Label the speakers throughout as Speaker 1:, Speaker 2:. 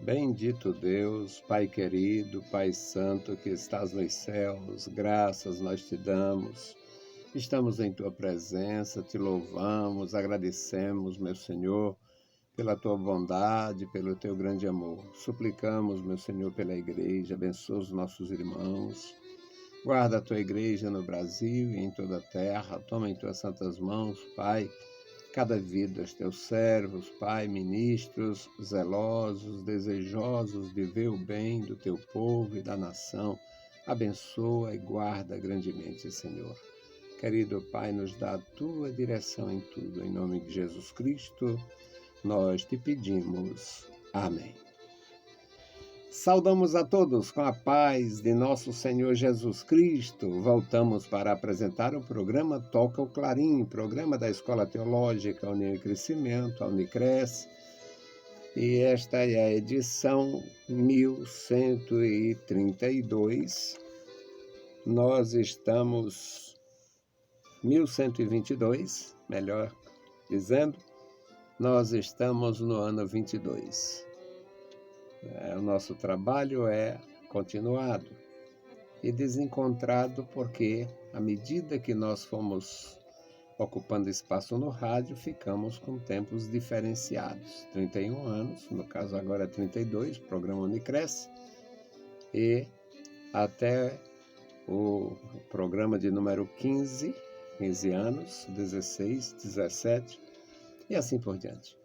Speaker 1: Bendito Deus, Pai querido, Pai santo que estás nos céus, graças nós te damos. Estamos em tua presença, te louvamos, agradecemos, meu Senhor, pela tua bondade, pelo teu grande amor. Suplicamos, meu Senhor, pela igreja, abençoa os nossos irmãos. Guarda a tua igreja no Brasil e em toda a terra. Toma em tuas santas mãos, Pai, cada vida dos teus servos, Pai, ministros, zelosos, desejosos de ver o bem do teu povo e da nação. Abençoa e guarda grandemente, Senhor. Querido Pai, nos dá a tua direção em tudo. Em nome de Jesus Cristo, nós te pedimos. Amém. Saudamos a todos com a paz de nosso Senhor Jesus Cristo. Voltamos para apresentar o programa Toca o Clarim, programa da Escola Teológica União e Crescimento, a Unicres. E esta é a edição 1132. Nós estamos 1122, melhor dizendo, nós estamos no ano 22. O nosso trabalho é continuado e desencontrado porque, à medida que nós fomos ocupando espaço no rádio, ficamos com tempos diferenciados. 31 anos, no caso agora 32, programa Unicres, e até o programa de número 15 anos, 16, 17 e assim por diante.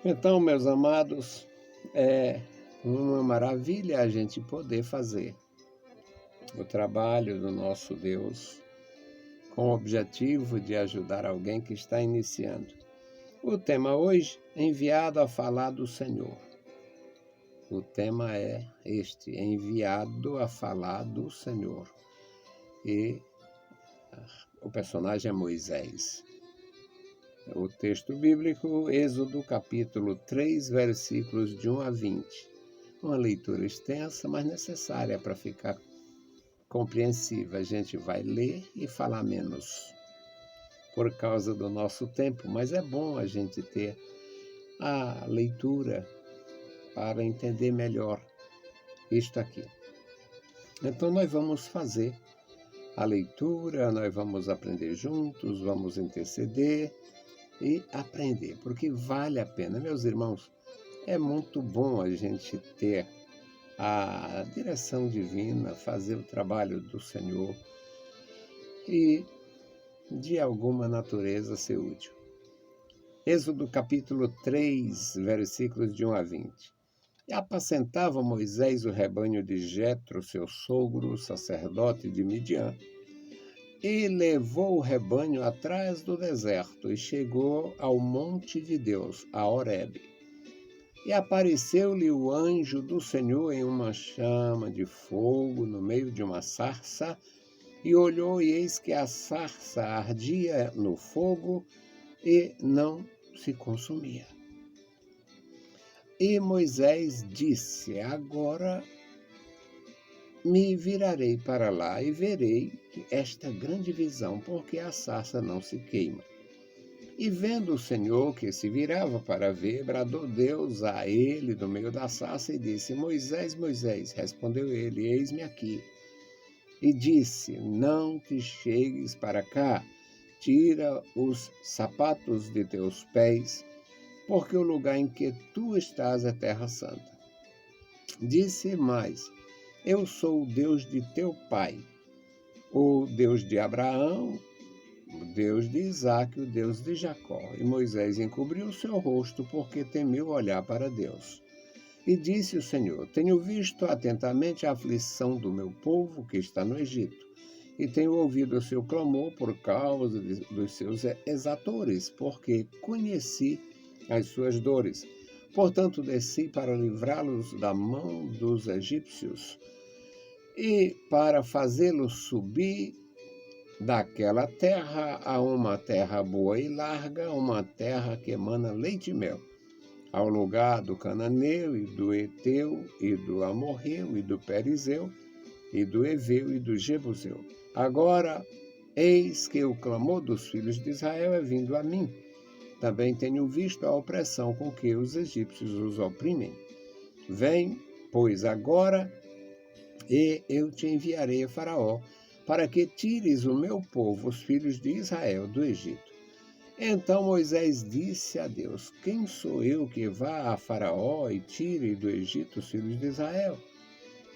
Speaker 1: Então, meus amados, é uma maravilha a gente poder fazer o trabalho do nosso Deus com o objetivo de ajudar alguém que está iniciando. O tema hoje é enviado a falar do Senhor. O tema é este, enviado a falar do Senhor. E o personagem é Moisés. O texto bíblico, Êxodo capítulo 3, versículos de 1 a 20. Uma leitura extensa, mas necessária para ficar compreensível. A gente vai ler e falar menos por causa do nosso tempo, mas é bom a gente ter a leitura para entender melhor isto aqui. Então nós vamos fazer a leitura, nós vamos aprender juntos, vamos interceder e aprender, porque vale a pena. Meus irmãos, é muito bom a gente ter a direção divina, fazer o trabalho do Senhor e, de alguma natureza, ser útil. Êxodo capítulo 3, versículos de 1 a 20. E apacentava Moisés o rebanho de Jetro, seu sogro, sacerdote de Midian, e levou o rebanho atrás do deserto e chegou ao monte de Deus, a Horebe. E apareceu-lhe o anjo do Senhor em uma chama de fogo no meio de uma sarça, e olhou, e eis que a sarça ardia no fogo e não se consumia. E Moisés disse: agora me virarei para lá e verei esta grande visão, porque a sarça não se queima. E vendo o Senhor que se virava para ver, bradou Deus a ele do meio da sarça e disse: Moisés, Moisés. Respondeu ele: eis-me aqui. E disse: não te chegues para cá, tira os sapatos de teus pés, porque o lugar em que tu estás é terra santa. Disse mais: eu sou o Deus de teu pai, o Deus de Abraão, o Deus de Isaque, o Deus de Jacó. E Moisés encobriu o seu rosto, porque temeu olhar para Deus. E disse o Senhor: tenho visto atentamente a aflição do meu povo que está no Egito, e tenho ouvido o seu clamor por causa dos seus exatores, porque conheci as suas dores. Portanto, desci para livrá-los da mão dos egípcios e para fazê-los subir daquela terra a uma terra boa e larga, uma terra que emana leite e mel, ao lugar do cananeu e do eteu e do amorreu e do perizeu e do eveu e do jebuseu. Agora, eis que o clamor dos filhos de Israel é vindo a mim. Também tenho visto a opressão com que os egípcios os oprimem. Vem, pois, agora, e eu te enviarei a Faraó, para que tires o meu povo, os filhos de Israel, do Egito. Então Moisés disse a Deus: Quem sou eu que vá a Faraó e tire do Egito os filhos de Israel?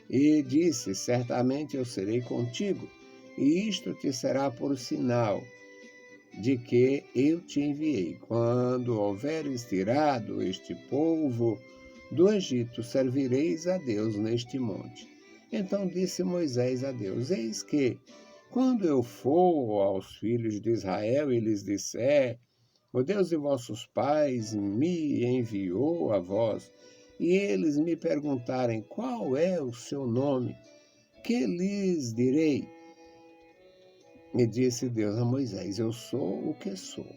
Speaker 1: E disse: Certamente eu serei contigo, e isto te será por sinal de que eu te enviei. Quando houveres tirado este povo do Egito, servireis a Deus neste monte. Então disse Moisés a Deus: Eis que, quando eu for aos filhos de Israel e lhes disser: O Deus de vossos pais me enviou a vós, e eles me perguntarem: Qual é o seu nome? Que lhes direi? E disse Deus a Moisés: Eu sou o que sou.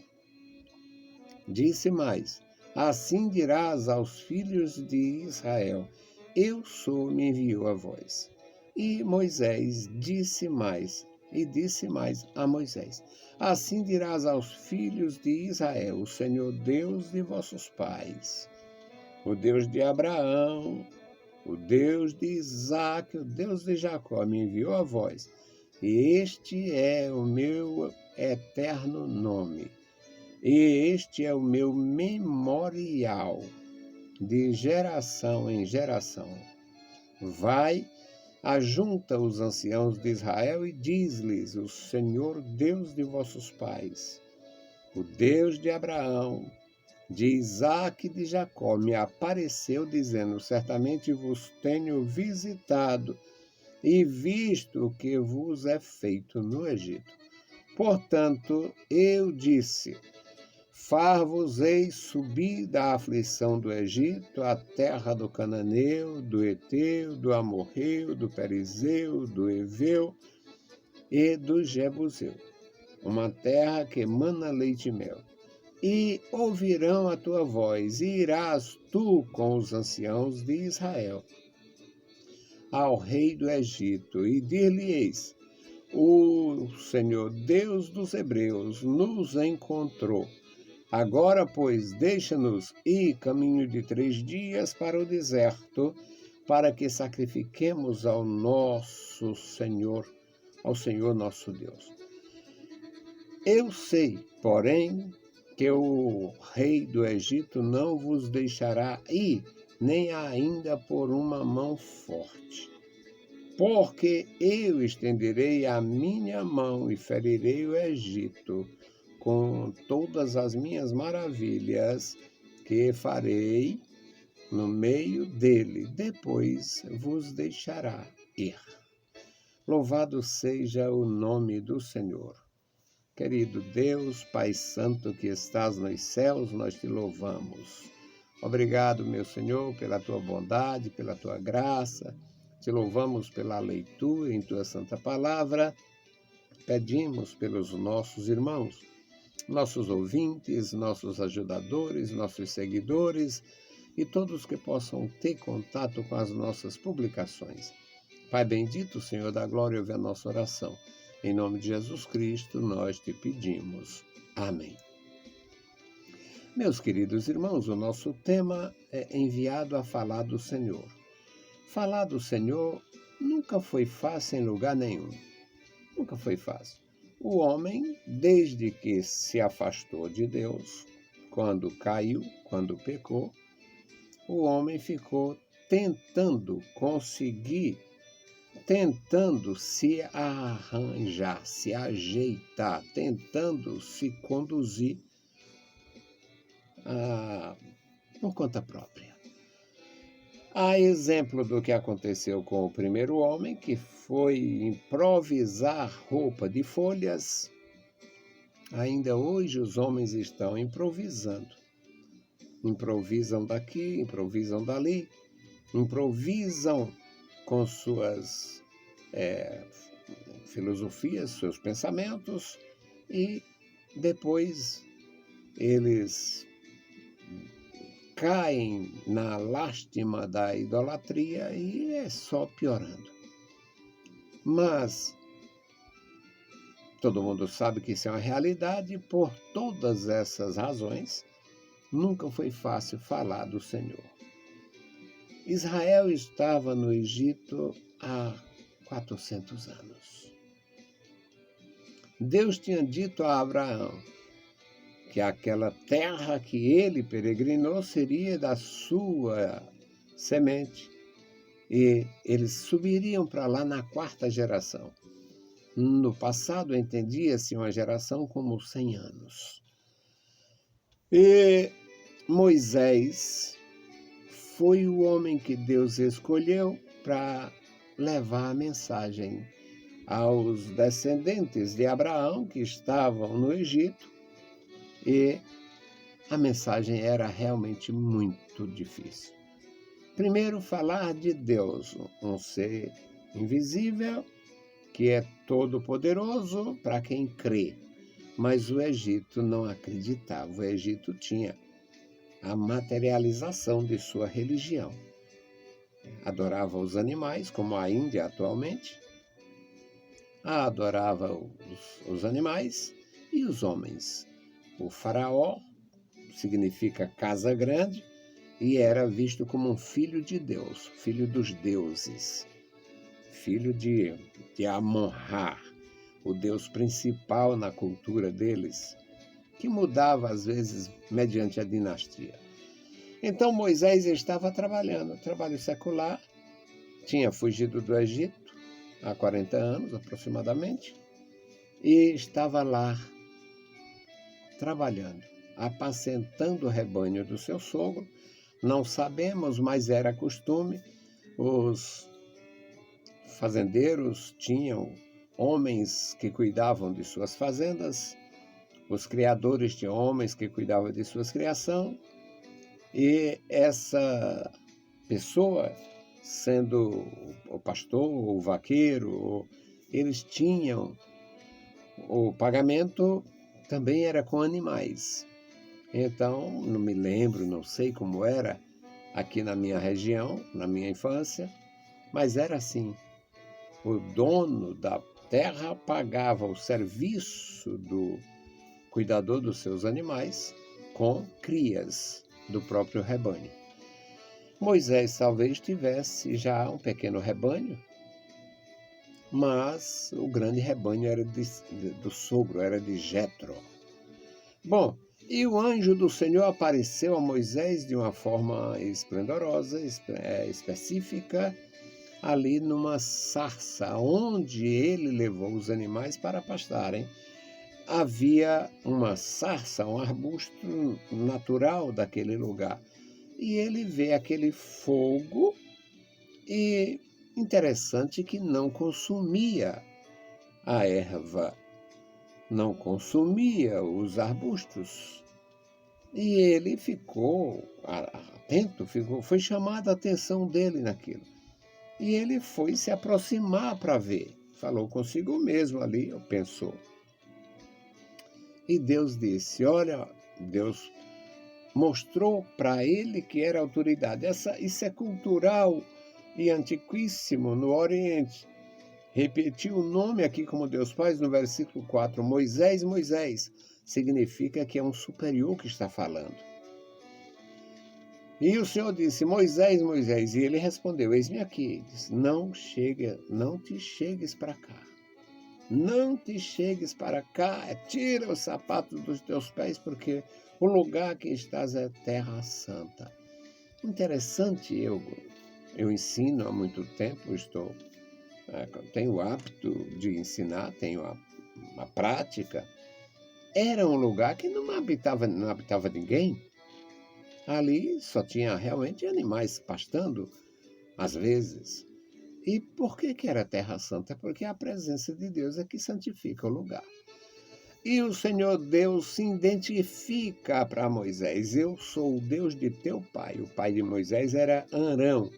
Speaker 1: Disse mais: Assim dirás aos filhos de Israel: Eu sou, me enviou a vós. E Moisés disse mais a Moisés: Assim dirás aos filhos de Israel: O Senhor Deus de vossos pais, o Deus de Abraão, o Deus de Isaque, o Deus de Jacó, me enviou a vós. E este é o meu eterno nome. E este é o meu memorial de geração em geração. Vai, ajunta os anciãos de Israel e diz-lhes: O Senhor Deus de vossos pais, o Deus de Abraão, de Isaque e de Jacó, me apareceu dizendo: Certamente vos tenho visitado e visto o que vos é feito no Egito. Portanto, eu disse: Far-vos-ei subir da aflição do Egito, a terra do Cananeu, do Eteu, do Amorreu, do Perizeu, do Eveu e do Jebuseu, uma terra que mana leite e mel. E ouvirão a tua voz, e irás tu com os anciãos de Israel ao rei do Egito, e dir-lhe-eis: O Senhor Deus dos Hebreus nos encontrou. Agora, pois, deixa-nos ir caminho de 3 dias para o deserto, para que sacrifiquemos ao Senhor nosso Deus. Eu sei, porém, que o rei do Egito não vos deixará ir, nem ainda por uma mão forte. Porque eu estenderei a minha mão e ferirei o Egito com todas as minhas maravilhas que farei no meio dele. Depois vos deixará ir. Louvado seja o nome do Senhor. Querido Deus, Pai Santo que estás nos céus, nós te louvamos. Obrigado, meu Senhor, pela tua bondade, pela tua graça. Te louvamos pela leitura em tua santa palavra. Pedimos pelos nossos irmãos, nossos ouvintes, nossos ajudadores, nossos seguidores e todos que possam ter contato com as nossas publicações. Pai bendito, Senhor da glória, ouve a nossa oração. Em nome de Jesus Cristo, nós te pedimos. Amém. Meus queridos irmãos, o nosso tema é enviado a falar do Senhor. Falar do Senhor nunca foi fácil em lugar nenhum. Nunca foi fácil. O homem, desde que se afastou de Deus, quando caiu, quando pecou, o homem ficou tentando se arranjar, se ajeitar, tentando se conduzir por conta própria. Há exemplo do que aconteceu com o primeiro homem, que foi improvisar roupa de folhas. Ainda hoje os homens estão improvisando. Improvisam daqui, improvisam dali, improvisam com suas filosofias, seus pensamentos, e depois eles caem na lástima da idolatria e é só piorando. Mas todo mundo sabe que isso é uma realidade, e por todas essas razões, nunca foi fácil falar do Senhor. Israel estava no Egito há 400 anos. Deus tinha dito a Abraão que aquela terra que ele peregrinou seria da sua semente e eles subiriam para lá na quarta geração. No passado, entendia-se uma geração como 100 anos. E Moisés foi o homem que Deus escolheu para levar a mensagem aos descendentes de Abraão que estavam no Egito, e a mensagem era realmente muito difícil. Primeiro, falar de Deus, um ser invisível, que é todo-poderoso para quem crê. Mas o Egito não acreditava. O Egito tinha a materialização de sua religião. Adorava os animais, como a Índia atualmente. Adorava os animais e os homens. O faraó significa casa grande e era visto como um filho de Deus, filho dos deuses, filho de Amon-Ra, o deus principal na cultura deles, que mudava às vezes mediante a dinastia. Então Moisés estava trabalhando, trabalho secular, tinha fugido do Egito há 40 anos aproximadamente, e estava lá trabalhando, apacentando o rebanho do seu sogro. Não sabemos, mas era costume, os fazendeiros tinham homens que cuidavam de suas fazendas, os criadores tinham homens que cuidavam de suas criação, e essa pessoa, sendo o pastor, o vaqueiro, eles tinham o pagamento também era com animais. Então, não me lembro, não sei como era aqui na minha região, na minha infância, mas era assim. O dono da terra pagava o serviço do cuidador dos seus animais com crias do próprio rebanho. Moisés talvez tivesse já um pequeno rebanho, mas o grande rebanho era do sogro, era de Jetro. Bom, e o anjo do Senhor apareceu a Moisés de uma forma esplendorosa, específica, ali numa sarça, onde ele levou os animais para pastarem. Havia uma sarça, um arbusto natural daquele lugar. E ele vê aquele fogo, e interessante que não consumia a erva, não consumia os arbustos. E ele ficou atento, foi chamada a atenção dele naquilo. E ele foi se aproximar para ver. Falou consigo mesmo ali, pensou. E Deus disse, olha, Deus mostrou para ele que era autoridade. Isso é cultural e antiquíssimo no Oriente. Repetiu o nome aqui como Deus faz no versículo 4, Moisés, Moisés, significa que é um superior que está falando. E o Senhor disse, Moisés, Moisés, e ele respondeu, eis-me aqui. Disse, não te chegues para cá. Não te chegues para cá, tira os sapatos dos teus pés, porque o lugar que estás é terra santa. Interessante, eu ensino há muito tempo, tenho o hábito de ensinar, tenho a prática. Era um lugar que não habitava ninguém. Ali só tinha realmente animais pastando, às vezes. E por que era terra santa? Porque a presença de Deus é que santifica o lugar. E o Senhor Deus se identifica para Moisés. Eu sou o Deus de teu pai. O pai de Moisés era Arão.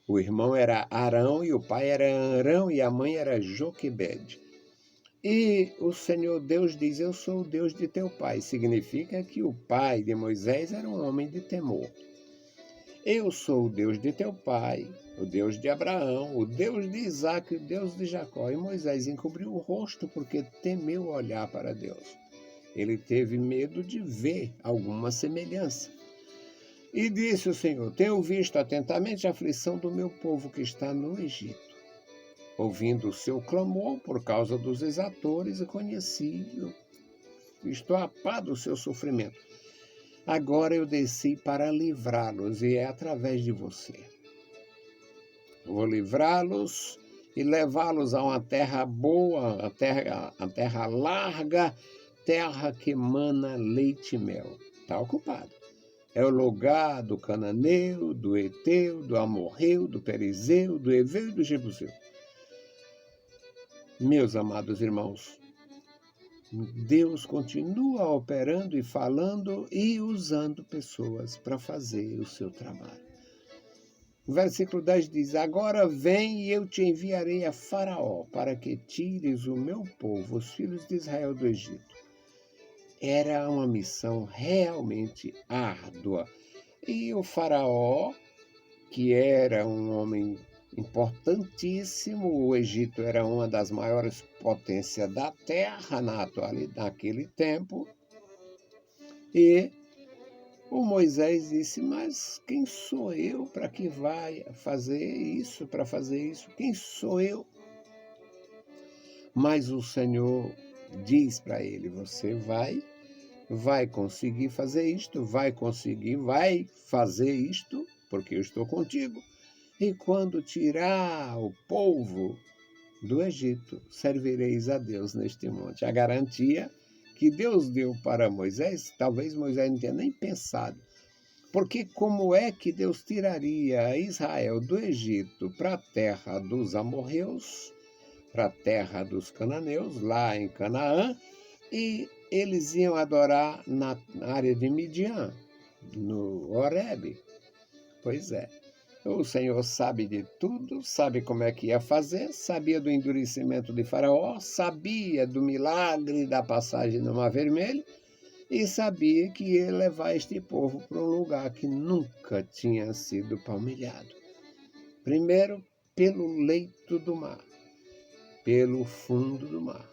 Speaker 1: O irmão era Arão e o pai era Arão e a mãe era Joquebede. E o Senhor Deus diz, eu sou o Deus de teu pai. Significa que o pai de Moisés era um homem de temor. Eu sou o Deus de teu pai, o Deus de Abraão, o Deus de Isaac, o Deus de Jacó. E Moisés encobriu o rosto porque temeu olhar para Deus. Ele teve medo de ver alguma semelhança. E disse o Senhor: tenho visto atentamente a aflição do meu povo que está no Egito, ouvindo o seu clamor por causa dos exatores, e conheci-o. Estou a par do seu sofrimento. Agora eu desci para livrá-los, e é através de você. Vou livrá-los e levá-los a uma terra boa, a terra larga, terra que emana leite e mel. Está ocupado. É o lugar do cananeu, do eteu, do amorreu, do perizeu, do heveu e do jebuseu. Meus amados irmãos, Deus continua operando e falando e usando pessoas para fazer o seu trabalho. O versículo 10 diz: agora vem e eu te enviarei a Faraó para que tires o meu povo, os filhos de Israel, do Egito. Era uma missão realmente árdua. E o Faraó, que era um homem importantíssimo, o Egito era uma das maiores potências da terra naquele tempo, e o Moisés disse: mas quem sou eu para que vai fazer isso, para fazer isso? Quem sou eu? Mas o Senhor diz para ele: você vai conseguir fazer isto, vai fazer isto, porque eu estou contigo. E quando tirar o povo do Egito, servireis a Deus neste monte. A garantia que Deus deu para Moisés, talvez Moisés não tenha nem pensado. Porque como é que Deus tiraria Israel do Egito para a terra dos amorreus, para a terra dos cananeus, lá em Canaã, e eles iam adorar na área de Midian, no Horebe? Pois é. O Senhor sabe de tudo, sabe como é que ia fazer, sabia do endurecimento de Faraó, sabia do milagre da passagem no Mar Vermelho e sabia que ia levar este povo para um lugar que nunca tinha sido palmilhado. Primeiro, pelo leito do mar, pelo fundo do mar.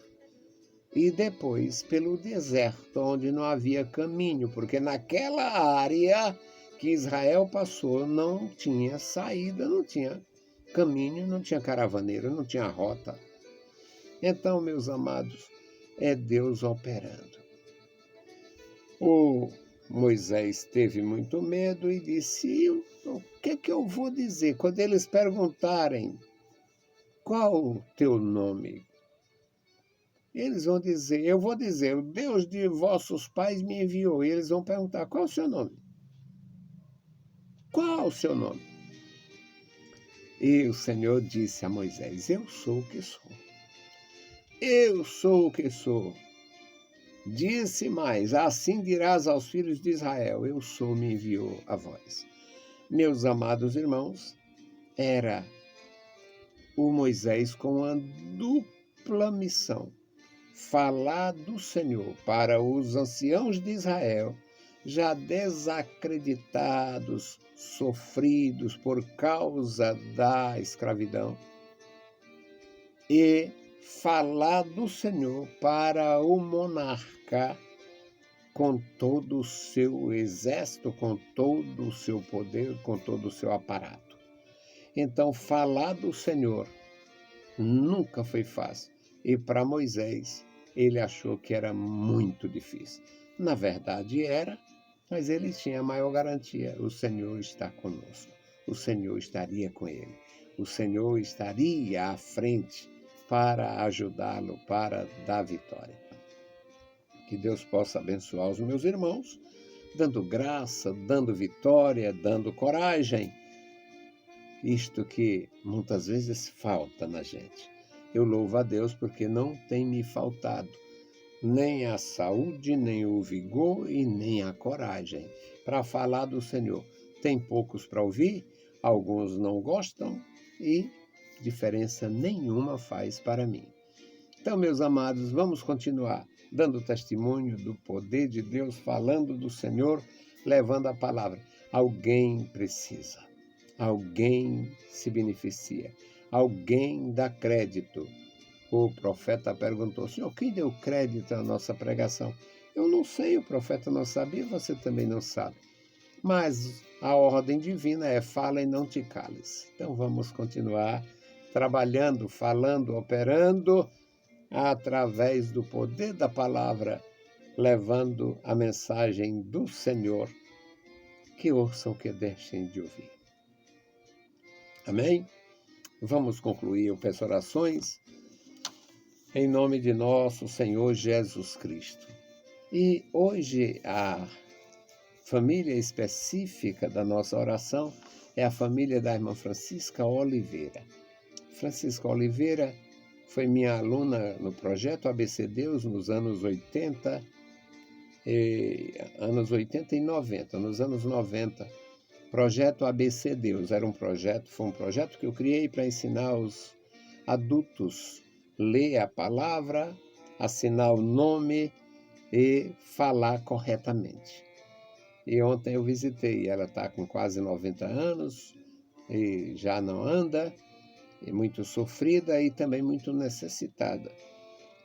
Speaker 1: E depois pelo deserto, onde não havia caminho, porque naquela área que Israel passou não tinha saída, não tinha caminho, não tinha caravaneiro, não tinha rota. Então, meus amados, é Deus operando. O Moisés teve muito medo e disse: o que eu vou dizer? Quando eles perguntarem: qual o teu nome? Eles vão dizer: eu vou dizer, o Deus de vossos pais me enviou. E eles vão perguntar: qual é o seu nome? Qual o seu nome? E o Senhor disse a Moisés: eu sou o que sou. Eu sou o que sou. Disse mais: assim dirás aos filhos de Israel: eu sou, me enviou a vós. Meus amados irmãos, era o Moisés com uma dupla missão: falar do Senhor para os anciãos de Israel, já desacreditados, sofridos por causa da escravidão, e falar do Senhor para o monarca com todo o seu exército, com todo o seu poder, com todo o seu aparato. Então, falar do Senhor nunca foi fácil. E para Moisés, ele achou que era muito difícil. Na verdade era, mas ele tinha a maior garantia: o Senhor está conosco. O Senhor estaria com ele. O Senhor estaria à frente para ajudá-lo, para dar vitória. Que Deus possa abençoar os meus irmãos, dando graça, dando vitória, dando coragem. Isto que muitas vezes falta na gente. Eu louvo a Deus porque não tem me faltado nem a saúde, nem o vigor e nem a coragem para falar do Senhor. Tem poucos para ouvir, alguns não gostam e diferença nenhuma faz para mim. Então, meus amados, vamos continuar dando testemunho do poder de Deus, falando do Senhor, levando a palavra. Alguém precisa, alguém se beneficia, alguém dá crédito. O profeta perguntou: Senhor, quem deu crédito à nossa pregação? Eu não sei, o profeta não sabia, você também não sabe. mas a ordem divina é fala e não te cales. Então vamos continuar trabalhando, falando, operando através do poder da palavra, levando a mensagem do Senhor, que ouçam, que deixem de ouvir. Amém? Vamos concluir, eu peço orações em nome de nosso Senhor Jesus Cristo. E hoje a família específica da nossa oração é a família da irmã Francisca Oliveira. Francisca Oliveira foi minha aluna no projeto ABC Deus nos anos 80 e 90. Nos anos 90, projeto ABC Deus foi um projeto que eu criei para ensinar os adultos a ler a palavra, assinar o nome e falar corretamente. E ontem eu visitei, ela está com quase 90 anos e já não anda, e muito sofrida e também muito necessitada.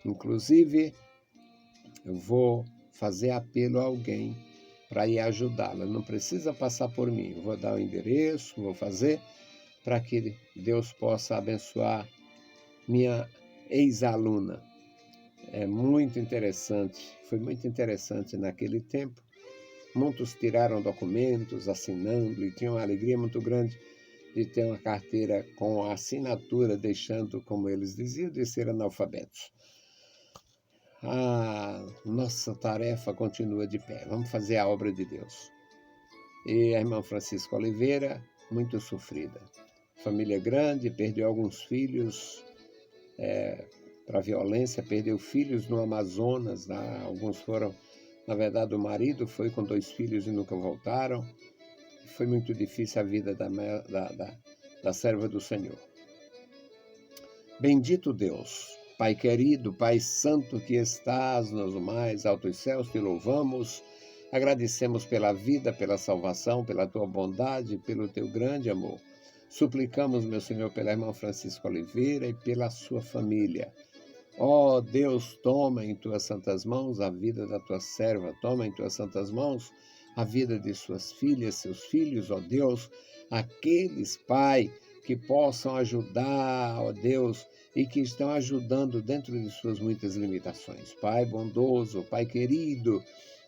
Speaker 1: Inclusive, eu vou fazer apelo a alguém para ir ajudá-la. Não precisa passar por mim, eu vou dar o endereço, vou fazer para que Deus possa abençoar minha ex-aluna. É muito interessante, foi muito interessante naquele tempo. Muitos tiraram documentos assinando e tinham uma alegria muito grande de ter uma carteira com a assinatura, deixando, como eles diziam, de ser analfabetos. A nossa tarefa continua de pé. Vamos fazer a obra de Deus. E a irmã Francisca Oliveira, muito sofrida. Família grande, perdeu alguns filhos para a violência, perdeu filhos no Amazonas. Alguns foram, na verdade, o marido foi com 2 filhos e nunca voltaram. Foi muito difícil a vida da serva do Senhor. Bendito Deus, Pai querido, Pai santo que estás nos mais altos céus, te louvamos, agradecemos pela vida, pela salvação, pela tua bondade, pelo teu grande amor. Suplicamos, meu Senhor, pela irmã Francisca Oliveira e pela sua família. Ó Deus, toma em tuas santas mãos a vida da tua serva, toma em tuas santas mãos a vida de suas filhas, seus filhos, ó Deus, aqueles, Pai, que possam ajudar, ó Deus, e que estão ajudando dentro de suas muitas limitações. Pai bondoso, Pai querido,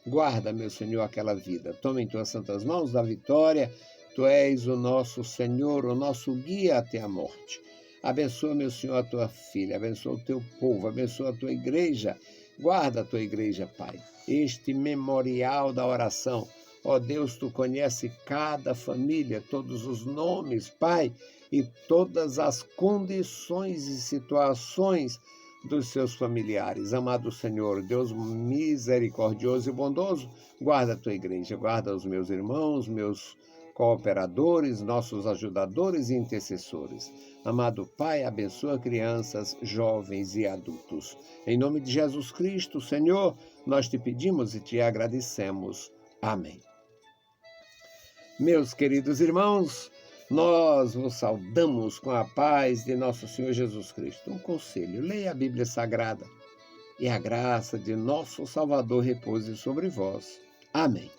Speaker 1: guarda, meu Senhor, aquela vida. Toma em tuas santas mãos da vitória. Tu és o nosso Senhor, o nosso guia até a morte. Abençoa, meu Senhor, a tua filha, abençoa o teu povo, abençoa a tua igreja. Guarda a tua igreja, Pai. Este memorial da oração. Ó Deus, tu conhece cada família, todos os nomes, Pai, e todas as condições e situações dos seus familiares. Amado Senhor, Deus misericordioso e bondoso, guarda a tua igreja, guarda os meus irmãos, meus cooperadores, nossos ajudadores e intercessores. Amado Pai, abençoa crianças, jovens e adultos. Em nome de Jesus Cristo, Senhor, nós te pedimos e te agradecemos. Amém. Meus queridos irmãos, nós vos saudamos com a paz de nosso Senhor Jesus Cristo. Um conselho, leia a Bíblia Sagrada e a graça de nosso Salvador repouse sobre vós. Amém.